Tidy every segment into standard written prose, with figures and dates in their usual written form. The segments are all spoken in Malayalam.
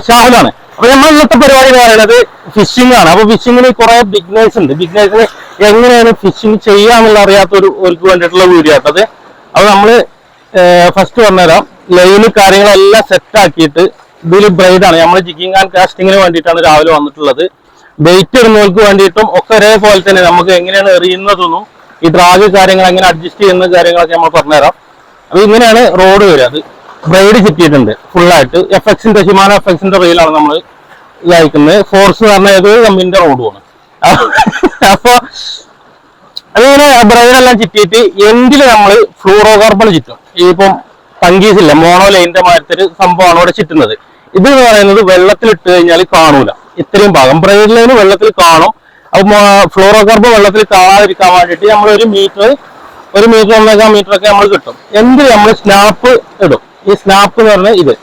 ഷാഹുലാണ്. അപ്പൊ നമ്മൾ ഇന്നത്തെ പരിപാടി എന്ന് പറയുന്നത് ഫിഷിംഗ് ആണ്. അപ്പൊ ഫിഷിങ്ങിന് കുറെ ബിഗ്നേഴ്സ് ഉണ്ട്. ബിഗ്നേഴ്സിന് എങ്ങനെയാണ് ഫിഷിംഗ് ചെയ്യാന്നുള്ള അറിയാത്തവർക്ക് വേണ്ടിയിട്ടുള്ള വീഡിയോ ആട്ടത്. അപ്പൊ നമ്മള് ഫസ്റ്റ് പറഞ്ഞുതരാം. ലൈന് കാര്യങ്ങളെല്ലാം സെറ്റ് ആക്കിയിട്ട് ഇതിൽ ബ്രൈഡാണ് നമ്മൾ ജിഗിങ് ആൻഡ് കാസ്റ്റിങ്ങിന് വേണ്ടിയിട്ടാണ് രാവിലെ വന്നിട്ടുള്ളത്. ബെയ്റ്റ് ഇടുന്നവർക്ക് വേണ്ടിയിട്ടും ഒക്കെ ഒരേപോലെ തന്നെ നമുക്ക് എങ്ങനെയാണ് എറിയുന്നതെന്നും ഈ ഡ്രാഗ് കാര്യങ്ങൾ എങ്ങനെ അഡ്ജസ്റ്റ് ചെയ്യുന്ന കാര്യങ്ങളൊക്കെ നമ്മൾ പറഞ്ഞുതരാം. അപ്പൊ ഇങ്ങനെയാണ് റോഡ് വരിക. അത് ബ്രൈഡ് കിട്ടിയിട്ടുണ്ട് ഫുള്ളായിട്ട്. എഫ്എക്സിന്റെ ഹിമാന എഫ്എക്സിന്റെ റെയിലാണ് നമ്മൾ അയക്കുന്നത്. ഫോർസ് എന്ന് പറഞ്ഞാൽ ഏത് കമ്പനിന്റെ റോഡുമാണ്. അപ്പൊ അതിങ്ങനെ ബ്രൈഡെല്ലാം ചിറ്റിയിട്ട് എൻഡില് നമ്മൾ ഫ്ലൂറോ കാർബൺ ചുറ്റും. ഇപ്പം പങ്കീസ് ഇല്ല, മോണോ ലൈനിന്റെ മാരത്തൊരു സംഭവമാണ് ഇവിടെ ചുറ്റുന്നത്. ഇത് എന്ന് പറയുന്നത് വെള്ളത്തിൽ ഇട്ട് കഴിഞ്ഞാൽ കാണൂല. ഇത്രയും ഭാഗം ബ്രൈഡ് ലൈന് വെള്ളത്തിൽ കാണും. അപ്പൊ ഫ്ലൂറോ കാർബൺ വെള്ളത്തിൽ കാണാതിരിക്കാൻ വേണ്ടിയിട്ട് നമ്മൾ ഒരു മീറ്റർ 1.5 മീറ്റർ ഒക്കെ നമ്മൾ കിട്ടും. എന്തിൽ നമ്മൾ സ്നാപ്പ് ഇടും. ഈ സ്നാപ്പ് എന്ന് പറഞ്ഞാൽ ഇത്,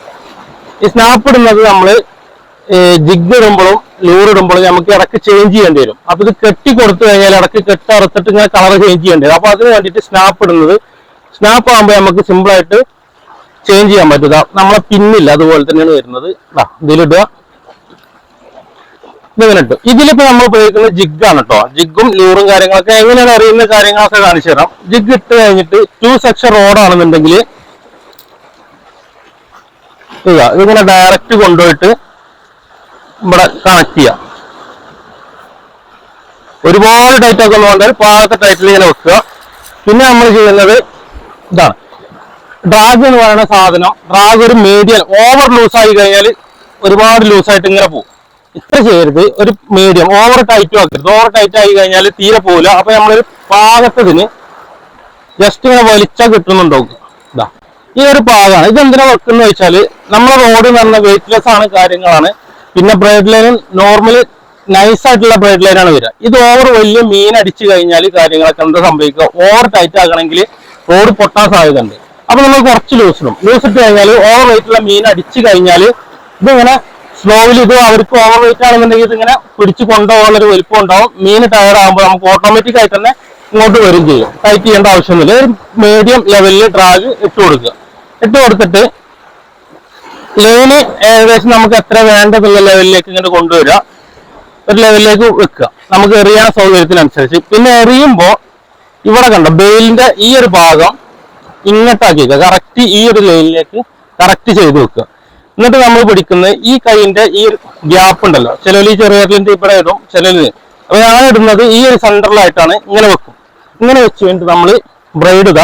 ഈ സ്നാപ്പ് ഇടുന്നത് നമ്മൾ ജിഗ് ഇടുമ്പോഴും ലൂർ ഇടുമ്പോഴും നമുക്ക് ഇടയ്ക്ക് ചേഞ്ച് ചെയ്യേണ്ടി വരും. അപ്പൊ ഇത് കെട്ടി കൊടുത്തു കഴിഞ്ഞാൽ ഇടയ്ക്ക് കെട്ടറുത്തിട്ട് ഇങ്ങനെ കളർ ചേഞ്ച് ചെയ്യേണ്ടി വരും. അപ്പൊ അതിന് വേണ്ടിയിട്ട് സ്നാപ്പ് ഇടുന്നത്. സ്നാപ്പ് ആകുമ്പോൾ നമുക്ക് സിമ്പിൾ ആയിട്ട് ചേഞ്ച് ചെയ്യാൻ പറ്റുക. നമ്മളെ പിന്നില്ല അതുപോലെ തന്നെയാണ് വരുന്നത്. ഇതിലിടുക, ഇതിങ്ങനെ ഇട്ടു. ഇതിലിപ്പോ നമ്മൾ ഉപയോഗിക്കുന്നത് ജിഗാണ് കേട്ടോ. ജിഗും ലൂറും കാര്യങ്ങളൊക്കെ എങ്ങനെയാണ് അറിയുന്ന കാര്യങ്ങളൊക്കെ കാണിച്ചു തരാം. ജിഗ് ഇട്ട് കഴിഞ്ഞിട്ട് 2 സെക്ഷൻ റോഡാണെന്നുണ്ടെങ്കിൽ ഇതിങ്ങനെ ഡയറക്റ്റ് കൊണ്ടുപോയിട്ട് ഇവിടെ കണക്ട് ചെയ്യാം. ഒരുപാട് ടൈറ്റ് ഒക്കെ ഒന്നും പാകത്തെ ടൈറ്റിൽ ഇങ്ങനെ വെക്കുക. പിന്നെ നമ്മൾ ചെയ്യുന്നത് ഇതാണ്. ഡ്രാഗ് എന്ന് പറയുന്ന സാധനം, ഡ്രാഗ് ഒരു മീഡിയം, ഓവർ ലൂസായി കഴിഞ്ഞാൽ ഒരുപാട് ലൂസായിട്ട് ഇങ്ങനെ പോകും. ഇത്ര ചെയ്യരുത്, ഒരു മീഡിയം. ഓവർ ടൈറ്റും ആക്കരുത്. ഓവർ ടൈറ്റ് ആയി കഴിഞ്ഞാൽ തീരെ പോകില്ല. അപ്പൊ നമ്മളൊരു പാകത്തതിന് ജസ്റ്റ് ഇങ്ങനെ വലിച്ചാൽ കിട്ടുന്നുണ്ടോ. ഇതാ ഈ ഒരു പാകമാണ്. ഇതെന്തിനാ വെക്കുന്നത് വെച്ചാൽ നമ്മളെ റോഡ് എന്ന് പറഞ്ഞ വെയിറ്റ്ലെസ് ആണ്, കാര്യങ്ങളാണ്. പിന്നെ ബ്രൈഡ് ലൈൻ നോർമലി നൈസായിട്ടുള്ള ബ്രൈഡ് ലൈനാണ് വരിക. ഇത് ഓവർ വലിയ മീൻ അടിച്ചു കഴിഞ്ഞാൽ കാര്യങ്ങളൊക്കെ എന്താ സംഭവിക്കുക, ഓവർ ടൈറ്റ് ആകണമെങ്കിൽ റോഡ് പൊട്ടാൻ സാധ്യത ഉണ്ട്. അപ്പൊ നമ്മൾ കുറച്ച് ലൂസിടും. ലൂസിട്ട് കഴിഞ്ഞാൽ ഓവർ വെയിറ്റുള്ള മീൻ അടിച്ചു കഴിഞ്ഞാൽ ഇതിങ്ങനെ സ്ലോവിൽ, ഇത് അവർക്ക് ഓവർ വെയിറ്റ് ആണെന്നുണ്ടെങ്കിൽ ഇതിങ്ങനെ പിടിച്ച് കൊണ്ടുപോകാനുള്ളൊരു വലിപ്പം ഉണ്ടാവും. മീൻ ടയർ ആകുമ്പോൾ നമുക്ക് ഓട്ടോമാറ്റിക് ആയിട്ട് തന്നെ ഇങ്ങോട്ട് വരും ചെയ്യും. ടൈറ്റ് ചെയ്യേണ്ട ആവശ്യമൊന്നുമില്ല. ഒരു മീഡിയം ലെവലിൽ ഡ്രാഗ് ഇട്ട് കൊടുക്കുക. ഇട്ട് കൊടുത്തിട്ട് ലൈന് ഏകദേശം നമുക്ക് എത്ര വേണ്ടതുള്ള ലെവലിലേക്ക് ഇങ്ങനെ കൊണ്ടുവരിക. ഒരു ലെവലിലേക്ക് വെക്കുക, നമുക്ക് എറിയാൻ സൗകര്യത്തിനനുസരിച്ച്. പിന്നെ എറിയുമ്പോൾ ഇവിടെ കണ്ടോ ബെയിലിന്റെ ഈ ഒരു ഭാഗം ഇങ്ങോട്ടാക്കിക്കുക. കറക്റ്റ് ഈ ഒരു ലൈനിലേക്ക് കറക്റ്റ് ചെയ്ത് വെക്കുക. എന്നിട്ട് നമ്മൾ പിടിക്കുന്നത് ഈ കൈയിന്റെ ഈ ഒരു ഗ്യാപ്പ് ഉണ്ടല്ലോ, ചിലർ ഈ ചെറിയ ഇവിടെ ഇടും, ചിലർ. അപ്പൊ ഞാൻ ഇടുന്നത് ഈ ഒരു സെന്ററിലായിട്ടാണ്. ഇങ്ങനെ വെക്കും. ഇങ്ങനെ വെച്ച് കഴിഞ്ഞിട്ട് നമ്മൾ ബ്രൈഡ് ഇടുക.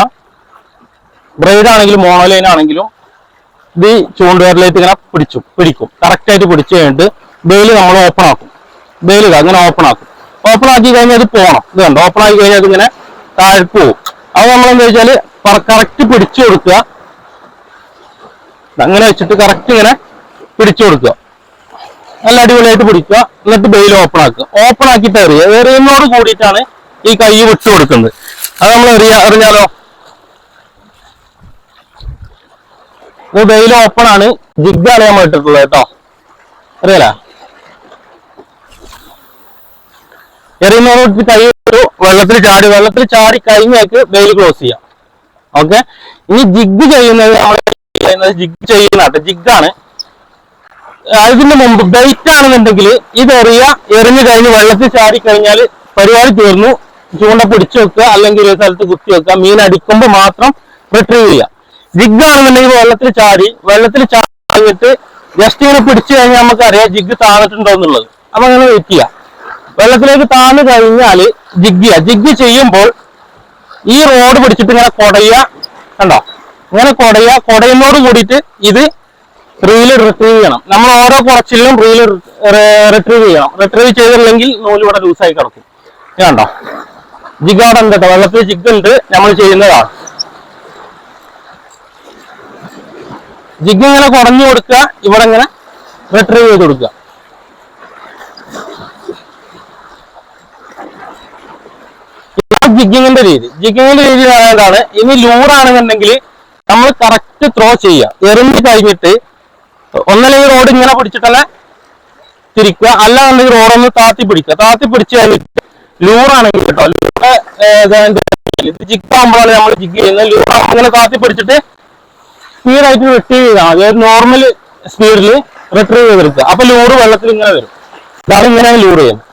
ബ്രൈഡ് ആണെങ്കിലും മോണോലൈൻ ആണെങ്കിലും ഇത് ചൂണ്ടുവിരലായിട്ട് ഇങ്ങനെ പിടിക്കും. കറക്റ്റ് ആയിട്ട് പിടിച്ചു കഴിഞ്ഞിട്ട് ബെയിൽ നമ്മൾ ഓപ്പൺ ആക്കും. ബെയിൽ അങ്ങനെ ഓപ്പൺ ആക്കും. ഓപ്പൺ ആക്കി കഴിഞ്ഞാൽ അത് പോകണം. ഇത് കണ്ടോ, ഓപ്പൺ ആക്കി കഴിഞ്ഞാൽ അതിങ്ങനെ താഴ്ക്ക് പോകും. അത് നമ്മളെന്താ വെച്ചാൽ കറക്റ്റ് പിടിച്ചു കൊടുക്കുക. അങ്ങനെ വെച്ചിട്ട് കറക്റ്റ് ഇങ്ങനെ പിടിച്ചു കൊടുക്കുക. നല്ല അടിപൊളിയായിട്ട് പിടിക്കുക. എന്നിട്ട് ബെയിൽ ഓപ്പൺ ആക്കുക. ഓപ്പൺ ആക്കിയിട്ട് എറിയുന്നതോട് കൂടിയിട്ടാണ് ഈ കൈ വിട്ടു കൊടുക്കുന്നത്. അത് നമ്മൾ എറിഞ്ഞാലോ, ഇത് ബെയിൽ ഓപ്പൺ ആണ്. ജിഗാണ് നമ്മൾ ഇട്ടിട്ടുള്ളത് കേട്ടോ. അറിയാല, എറിയുന്നതോട് കൈ ഒരു വെള്ളത്തിൽ ചാടി കഴിഞ്ഞേക്ക് ബെയിൽ ക്ലോസ് ചെയ്യാം. ഓക്കെ. ഇനി ജിഗ് ചെയ്യുന്നത് ജിഗ് ചെയ്യുന്നതാട്ടെ, ജിഗാണ്. ഇതിന് മുമ്പ് ബെയ്റ്റ് ആണെന്നുണ്ടെങ്കിൽ ഇത് എറിഞ്ഞു കഴിഞ്ഞ് വെള്ളത്തിൽ ചാടി കഴിഞ്ഞാൽ പരിപാടി തീർന്നു. ചൂണ്ട പിടിച്ചു വെക്കുക, അല്ലെങ്കിൽ ഒരു സ്ഥലത്ത് കുത്തി വെക്കുക. മീൻ അടിക്കുമ്പോൾ മാത്രം റിട്രീവ് ചെയ്യുക. ജിഗ് ആണെന്നുണ്ടെങ്കിൽ വെള്ളത്തിൽ ചാടിയിട്ട് ജസ്റ്റ് ഇങ്ങനെ പിടിച്ചു കഴിഞ്ഞാൽ നമുക്കറിയാം ജിഗ് താന്നിട്ടുണ്ടോ എന്നുള്ളത്. അപ്പൊ അങ്ങനെ വെയിറ്റ് ചെയ്യുക. വെള്ളത്തിലേക്ക് താന്നു കഴിഞ്ഞാൽ ജിഗ് ചെയ്യുമ്പോൾ ഈ റോഡ് പിടിച്ചിട്ട് ഇങ്ങനെ കണ്ടോ, ഇങ്ങനെ കൊടയുന്നോട് കൂടിയിട്ട് ഇത് റീല് റിട്രീവ് ചെയ്യണം. നമ്മൾ ഓരോ കുറച്ചിലും റീല് റിട്രീവ് ചെയ്യണം. റിട്രീവ് ചെയ്തില്ലെങ്കിൽ നൂല് ഇവിടെ ലൂസായി കിടക്കും. കണ്ടോ, ജിഗ് അവിടെ ഉണ്ട് കേട്ടോ. വെള്ളത്തിൽ ജിഗ് ഉണ്ട്. നമ്മൾ ചെയ്യുന്നതാണ്. ജിഗ് ഇങ്ങനെ കുറഞ്ഞു കൊടുക്കുക. ഇവിടെ ഇങ്ങനെ റിട്രീവ് ചെയ്ത് കൊടുക്കുക. ജിഗിങ്ങിന്റെ രീതി പറയുന്നതാണ്. ഇനി ലൂറാണെന്നുണ്ടെങ്കിൽ നമ്മൾ കറക്റ്റ് ത്രോ ചെയ്യുക. എറിഞ്ഞ് കഴിഞ്ഞിട്ട് ഒന്നല്ലെങ്കിൽ റോഡ് ഇങ്ങനെ പിടിച്ചിട്ടല്ലേ തിരിക്കുക, അല്ലാന്നുണ്ടെങ്കിൽ റോഡൊന്ന് താത്തി പിടിച്ചു കഴിഞ്ഞിട്ട് ലൂറാണെങ്കിൽ കേട്ടോ, ഇത് ജിഗ് ആകുമ്പോഴാണ് നമ്മൾ ജിഗ് ചെയ്യുന്നത്. ലൂർ അങ്ങനെ താത്തി പിടിച്ചിട്ട് സ്പീഡായിട്ട് റിട്രീവ് ചെയ്താൽ മതി. നോർമൽ സ്പീഡിൽ റിട്രീവ് ചെയ്തെടുക്കുക. അപ്പൊ ലൂറ് വെള്ളത്തിൽ ഇങ്ങനെ വരും. ഇതാണ് ഇങ്ങനെയാണ് ലൂറ് ചെയ്യുന്നത്.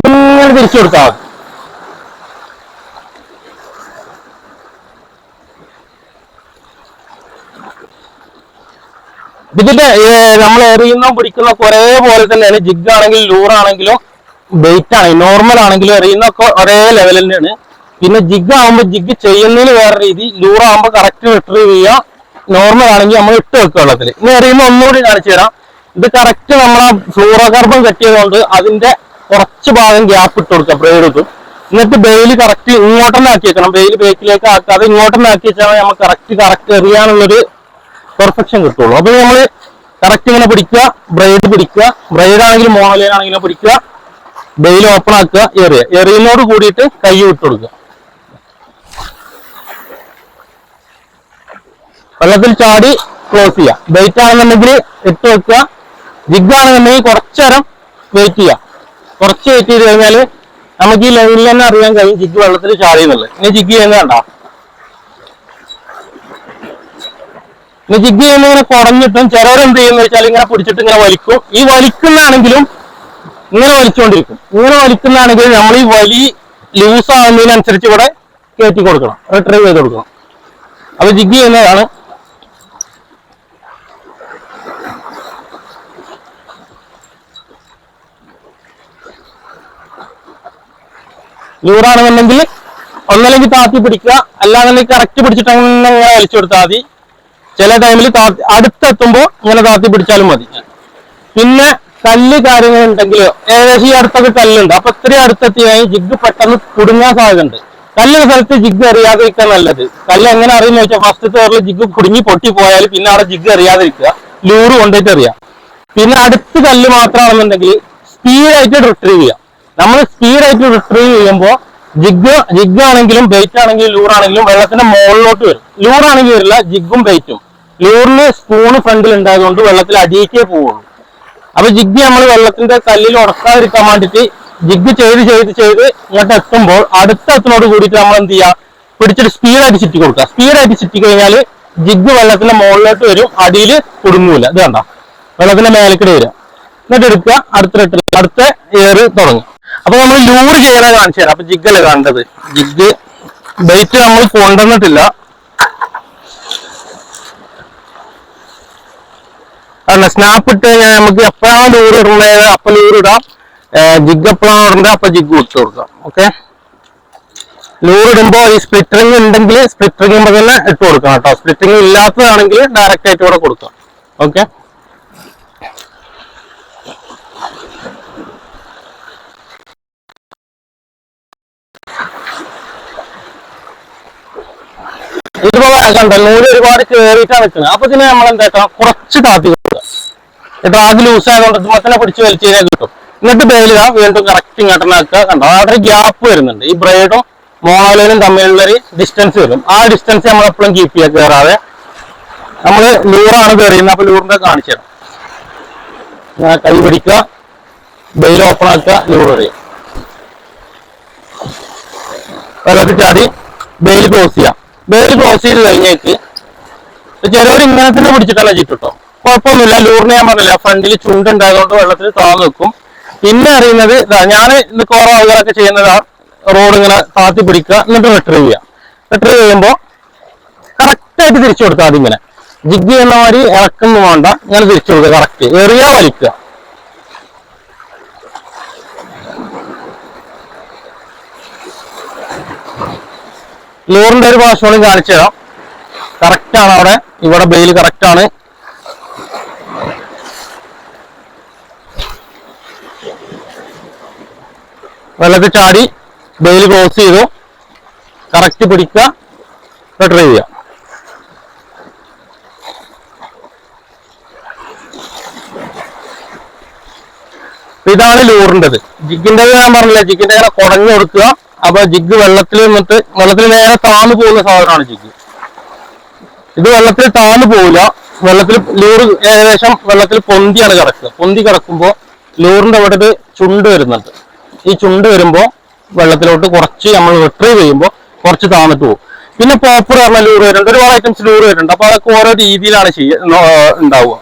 ഇങ്ങനെ തിരിച്ചു കൊടുത്താൽ മതി. ഇതിന്റെ നമ്മൾ എറിയുന്നോ പിടിക്കുന്നോ ഒരേപോലെ തന്നെയാണ്. ജിഗ് ആണെങ്കിലും ലൂറാണെങ്കിലും ബെയ്റ്റ് ആണെങ്കിലും നോർമൽ ആണെങ്കിലും എറിയുന്നൊക്കെ ഒരേ ലെവൽ തന്നെയാണ്. പിന്നെ ജിഗ് ആകുമ്പോൾ ജിഗ് ചെയ്യുന്നതിന് വേറെ രീതി, ലൂറാകുമ്പോൾ കറക്റ്റ് റിട്രീവ് ചെയ്യുക. നോർമൽ ആണെങ്കിൽ നമ്മൾ ഇട്ട് വെക്കുക വെള്ളത്തിൽ. ഇനി എറിയുന്ന ഒന്നുകൂടി കാണിച്ചു തരാം. ഇത് കറക്റ്റ് നമ്മളെ ഫ്ലൂറോകാർബൺ കെട്ടിയതുകൊണ്ട് അതിന്റെ കുറച്ച് ഭാഗം ഗ്യാപ്പ് ഇട്ട് കൊടുക്കുക ബ്രേഡ് ഇട്ടും. എന്നിട്ട് ബെയില് കറക്റ്റ് ഇങ്ങോട്ടന്നെ ആക്കി വെക്കണം. ബെയില് ബേക്കിലേക്ക് ആക്കാതെ ഇങ്ങോട്ടന്നെ ആക്കി വെച്ചാൽ നമുക്ക് കറക്റ്റ് എറിയാനുള്ളൊരു പെർഫെക്ഷൻ കിട്ടുള്ളൂ. അപ്പൊ നമ്മൾ കറക്റ്റ് ഇങ്ങനെ പിടിക്കുക, ബ്രൈഡ് പിടിക്കുക, ബ്രൈഡ് ആണെങ്കിലും മോണലൈനാണെങ്കിലും പിടിക്കുക, ബെയിൽ ഓപ്പൺ ആക്കുക, എറിയുന്നോട് കൂടിയിട്ട് കൈ വിട്ട് കൊടുക്കുക. വെള്ളത്തിൽ ചാടി ക്ലോസ് ചെയ്യുക. ബെയ്റ്റ് ആണെന്നുണ്ടെങ്കിൽ ഇട്ട് വെക്കുക. ജിഗ് ആണെന്നുണ്ടെങ്കിൽ കുറച്ചേരം വെയിറ്റ് ചെയ്യുക. കുറച്ച് വെയിറ്റ് ചെയ്ത് കഴിഞ്ഞാൽ നമുക്ക് ഈ ലൈനിൽ തന്നെ അറിയാൻ കഴിയും ജിഗ് വെള്ളത്തിൽ ചാടി എന്നുള്ളത്. ഇനി ജിഗ് ചെയ്യുന്നത് കണ്ടോ? ഇനി ജിഗ് ചെയ്യുന്ന ഇങ്ങനെ കുടഞ്ഞിട്ടും ചിലവരെന്ത് ചെയ്യുന്ന വെച്ചാൽ ഇങ്ങനെ പിടിച്ചിട്ട് ഇങ്ങനെ വലിക്കും. ഈ വലിക്കുന്നതാണെങ്കിലും ഇങ്ങനെ വലിച്ചുകൊണ്ടിരിക്കും. ഇങ്ങനെ വലിക്കുന്നതാണെങ്കിൽ നമ്മൾ ഈ വലി ലൂസ് ആവുന്നതിനനുസരിച്ച് ഇവിടെ കയറ്റി കൊടുക്കണം, റിട്രീവ് ചെയ്ത് കൊടുക്കണം. അപ്പൊ ജിഗ് ചെയ്യുന്നതാണ്. ലൂറാണെന്നുണ്ടെങ്കിൽ ഒന്നല്ലെങ്കിൽ താത്തി പിടിക്കുക, അല്ലാന്നുണ്ടെങ്കിൽ കറക്റ്റ് പിടിച്ചിട്ട് അങ്ങനെ വലിച്ചു കൊടുത്താൽ മതി. ചില ടൈമിൽ അടുത്തെത്തുമ്പോൾ ഇങ്ങനെ താത്തി പിടിച്ചാലും മതി. പിന്നെ കല്ല് കാര്യങ്ങളുണ്ടെങ്കിൽ ഏകദേശം ഈ അടുത്തൊക്കെ കല്ലുണ്ട്. അപ്പൊ ഇത്രയും അടുത്തെത്തി കഴിഞ്ഞാൽ ജിഗ് പെട്ടെന്ന് കുടുങ്ങാൻ സാധ്യതയുണ്ട്. കല്ലിന് സ്ഥലത്ത് ജിഗ് എറിയാതിരിക്കാൻ നല്ലത്. കല്ല് എങ്ങനെ അറിയുന്ന വെച്ചാൽ ഫസ്റ്റ് തോറിൽ ജിഗ് കുടുങ്ങി പൊട്ടി പോയാൽ പിന്നെ അവിടെ ജിഗ് എറിയാതിരിക്കുക, ലൂറ് കൊണ്ടുപോയിട്ട് എറിയാം. പിന്നെ അടുത്ത് കല്ല് മാത്രമാണെന്നുണ്ടെങ്കിൽ സ്പീഡായിട്ട് റിട്രീവ് ചെയ്യാം. നമ്മൾ സ്പീഡായിട്ട് റിട്രീവ് ചെയ്യുമ്പോൾ ജിഗ് ആണെങ്കിലും ബെയ്റ്റ് ആണെങ്കിലും ലൂറാണെങ്കിലും വെള്ളത്തിന്റെ മുകളിലോട്ട് വരും. ലൂറാണെങ്കിൽ വരില്ല, ജിഗും ബെയ്റ്റും. ലൂറിന് സ്പൂണ് ഫ്രണ്ടിൽ ഉണ്ടായതുകൊണ്ട് വെള്ളത്തിൽ അടിയിക്കേ പോവുള്ളൂ. അപ്പൊ ജിഗ് നമ്മൾ വെള്ളത്തിന്റെ കല്ലിൽ ഉടക്കാതിരിക്കാൻ വേണ്ടിയിട്ട് ജിഗ് ചെയ്ത് ഇങ്ങോട്ട് എത്തുമ്പോൾ അടുത്തെത്തിനോട് കൂടിയിട്ട് നമ്മൾ എന്ത് ചെയ്യുക, പിടിച്ചിട്ട് സ്പീഡായിട്ട് ചുറ്റി കൊടുക്കുക. സ്പീഡായിട്ട് ചുറ്റി കഴിഞ്ഞാൽ ജിഗ് വെള്ളത്തിന്റെ മുകളിലോട്ട് വരും, അടിയിൽ കുടുങ്ങൂല. ഇത് കണ്ട വെള്ളത്തിന്റെ മേലേക്കിടെ വരിക. എന്നിട്ട് എടുക്കുക, അടുത്ത എയർ തുടങ്ങും. അപ്പൊ നമ്മൾ ലൂറ് ചെയ്യണ കാണിച്ചു തരാം. അപ്പൊ ജിഗ് അല്ലേ കണ്ടത്. ജിഗ് ബെയ്റ്റ് നമ്മൾ കൊണ്ടുവന്നിട്ടില്ല. അല്ല, സ്നാപ്പ് ഇട്ട് കഴിഞ്ഞാൽ നമുക്ക് എപ്പോഴാണ് ലൂറ് ഇടേണ്ടത് അപ്പൊ ലൂറ് ഇടാം. ജിഗ് എപ്പോഴാണ് ഇടേണ്ടത് അപ്പൊ ജിഗ് ഇട്ട് കൊടുക്കാം. ഓക്കെ, ലൂറ് ഇടുമ്പോ ഈ സ്പ്ലിറ്ററിംഗ് ഉണ്ടെങ്കിൽ സ്പ്ലിറ്ററിംഗ് തന്നെ ഇട്ട് കൊടുക്കണം കേട്ടോ. സ്പ്ലിറ്ററിംഗ് ഇല്ലാത്തതാണെങ്കിൽ ഡയറക്റ്റ് ആയിട്ട് ഇവിടെ കൊടുക്കാം. ഓക്കെ, ഇതുപോലെ കണ്ടോ നൂല് ഒരുപാട് കയറിയിട്ടാണ് നിൽക്കുന്നത്. അപ്പൊ ഇതിനെ നമ്മൾ എന്താക്കണം, കുറച്ച് താത്തി കൊടുക്കുക. ഡ്രാഗ് ലൂസ് ആയതുകൊണ്ട് തന്നെ പിടിച്ച് വലിച്ചു കഴിഞ്ഞാൽ കിട്ടും. എന്നിട്ട് ബെയിലുക വീണ്ടും കറക്റ്റ് ഇങ്ങോട്ടനാക്കുക. കണ്ടോ അവിടെ ഗ്യാപ്പ് വരുന്നുണ്ട്. ഈ ബ്രൈഡും മോണോലൈനും തമ്മിലുള്ളൊരു ഡിസ്റ്റൻസ് വരും. ആ ഡിസ്റ്റൻസ് നമ്മൾ എപ്പോഴും കീപ്പ് ചെയ്യുക. കയറാതെ നമ്മൾ ലൂറാണ് കയറിയുന്നത്. അപ്പൊ ലൂറിന്റെ കാണിച്ചു തരാം. ഇങ്ങനെ കൈ പിടിക്കുക, ബെയിൽ ഓപ്പൺ ആക്കുക, ലൂർ എറിയുക. വെള്ളത്തിൽ ചാടി ബെയിൽ ക്ലോസ് ചെയ്യാം. ബെയിൽ ക്ലോസ് ചെയ്ത് കഴിഞ്ഞേക്ക് ചിലവർ ഇങ്ങനെ തന്നെ പിടിച്ചിട്ടല്ല ചുറ്റിട്ടോ, കുഴപ്പമൊന്നുമില്ല. ലൂറിന് ഞാൻ പറഞ്ഞില്ല, ഫ്രണ്ടിൽ ചുണ്ടുണ്ടായതുകൊണ്ട് വെള്ളത്തിൽ താഴ്ന്നു വെക്കും. പിന്നെ അറിയുന്നത് ഞാൻ ഇന്ന് കോറ ആളുകളൊക്കെ ചെയ്യുന്നതാ, റോഡ് ഇങ്ങനെ താത്തി പിടിക്കുക, എന്നിട്ട് റിട്രീവ് ചെയ്യുക. റിട്രീവ് ചെയ്യുമ്പോൾ കറക്റ്റായിട്ട് തിരിച്ചു കൊടുക്കുക. അതിങ്ങനെ ജിഗ് ചെയ്യുന്ന മാതിരി ഇറക്കൊന്നും വേണ്ട, ഇങ്ങനെ തിരിച്ചു കൊടുക്കുക. കറക്റ്റ് എറിയാ വലിക്കുക. ലൂറിന്റെ ഒരു ഭാഷയോടും കാണിച്ചു തരാം. കറക്റ്റ് ആണ് അവിടെ, ഇവിടെ ബെയിൽ കറക്റ്റ് ആണ്. വെള്ളത്തിൽ ചാടി ബെയിൽ ക്ലോസ് ചെയ്തു, കറക്റ്റ് പിടിക്കുക, റിട്രീവ് ചെയ്യുക. ഇതാണ് ലൂറിൻ്റെത്. ജിഗിൻ്റെത് ഞാൻ പറഞ്ഞില്ല, ജിഗിന്റെ ഇങ്ങനെ കുടഞ്ഞു കൊടുക്കുക. അപ്പൊ ജിഗ് വെള്ളത്തിൽ നിന്നിട്ട് വെള്ളത്തിൽ നേരെ താന്നു പോകുന്ന സാധനമാണ് ജിഗ്. ഇത് വെള്ളത്തിൽ താന്നു പോവില്ല. വെള്ളത്തിൽ ലൂറ് ഏകദേശം വെള്ളത്തിൽ പൊന്തിയാണ് കിടക്കുക. പൊന്തി കിടക്കുമ്പോൾ ലൂറിന്റെ അവിടെ ഒരു ചുണ്ട് വരുന്നുണ്ട്. ഈ ചുണ്ട് വരുമ്പോൾ വെള്ളത്തിലോട്ട് കുറച്ച് നമ്മൾ റിട്രീവ് ചെയ്യുമ്പോൾ കുറച്ച് താന്നിട്ട് പോകും. പിന്നെ പോപ്പർ പറഞ്ഞ ലൂറ് വരുന്നുണ്ട്, ഒരുപാട് ഐറ്റംസ് ലൂറ് വരുന്നുണ്ട്. അപ്പൊ അതൊക്കെ ഓരോ രീതിയിലാണ് ഉണ്ടാവുക.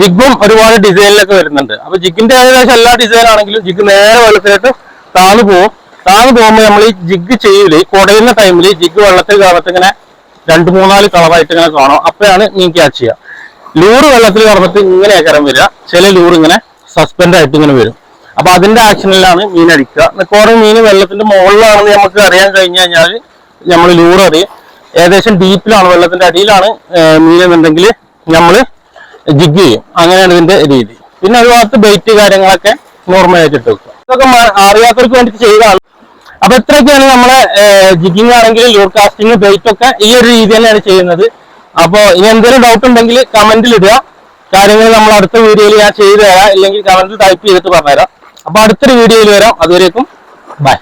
ജിഗും ഒരുപാട് ഡിസൈനിലൊക്കെ വരുന്നുണ്ട്. അപ്പൊ ജിഗിന്റെ ഏകദേശം എല്ലാ ഡിസൈൻ ആണെങ്കിലും ജിഗ് നേരെ വെള്ളത്തിലോട്ട് താന്നു പോകും. താന്നു പോകുമ്പോൾ നമ്മൾ ഈ ജിഗ് ചെയ്യല് കുടയുന്ന ടൈമിൽ ജിഗ് വെള്ളത്തിൽ കറന്നിട്ട് ഇങ്ങനെ 2-3-4 കളറായിട്ട് ഇങ്ങനെ കാണും. അപ്പോഴാണ് മീൻ ക്യാച്ച് ചെയ്യുക. ലൂറ് വെള്ളത്തിൽ കറന്നിട്ട് ഇങ്ങനെ കരം വരിക. ചില ലൂർ ഇങ്ങനെ സസ്പെൻഡ് ആയിട്ട് ഇങ്ങനെ വരും. അപ്പൊ അതിന്റെ ആക്ഷനിലാണ് മീൻ അടിക്കുക. മിക്കവാറും മീൻ വെള്ളത്തിന്റെ മുകളിലാണെന്ന് നമുക്ക് അറിയാൻ കഴിഞ്ഞു കഴിഞ്ഞാൽ നമ്മൾ ലൂർ അറിയും. ഏകദേശം ഡീപ്പിലാണ്, വെള്ളത്തിന്റെ അടിയിലാണ് മീൻ എന്നുണ്ടെങ്കിൽ നമ്മൾ ജിഗ് ചെയ്യും. അങ്ങനെയാണ് ഇതിന്റെ രീതി. പിന്നെ അതുപോലെ ബെയ്റ്റ് കാര്യങ്ങളൊക്കെ നോർമലായിട്ട് ഇട്ട് വെക്കുക. ഇതൊക്കെ അറിയാത്തവർക്ക് വേണ്ടിയിട്ട് ചെയ്തതാണ്. അപ്പൊ ഇത്രയൊക്കെയാണ് നമ്മളെ ജിഗിങ് ആണെങ്കിലും ലൂർ കാസ്റ്റിംഗ് ബെയ്റ്റ് ഒക്കെ ഈ ഒരു രീതി തന്നെയാണ് ചെയ്യുന്നത്. അപ്പൊ ഇനി എന്തെങ്കിലും ഡൗട്ട് ഉണ്ടെങ്കിൽ കമന്റിൽ ഇടുക. കാര്യങ്ങൾ നമ്മൾ അടുത്ത വീഡിയോയിൽ ഞാൻ ചെയ്തു തരാം, ഇല്ലെങ്കിൽ കമന്റിൽ ടൈപ്പ് ചെയ്തിട്ട് പറഞ്ഞുതരാം. അപ്പൊ അടുത്തൊരു വീഡിയോയിൽ വരാം. അതുവരേക്കും ബൈ.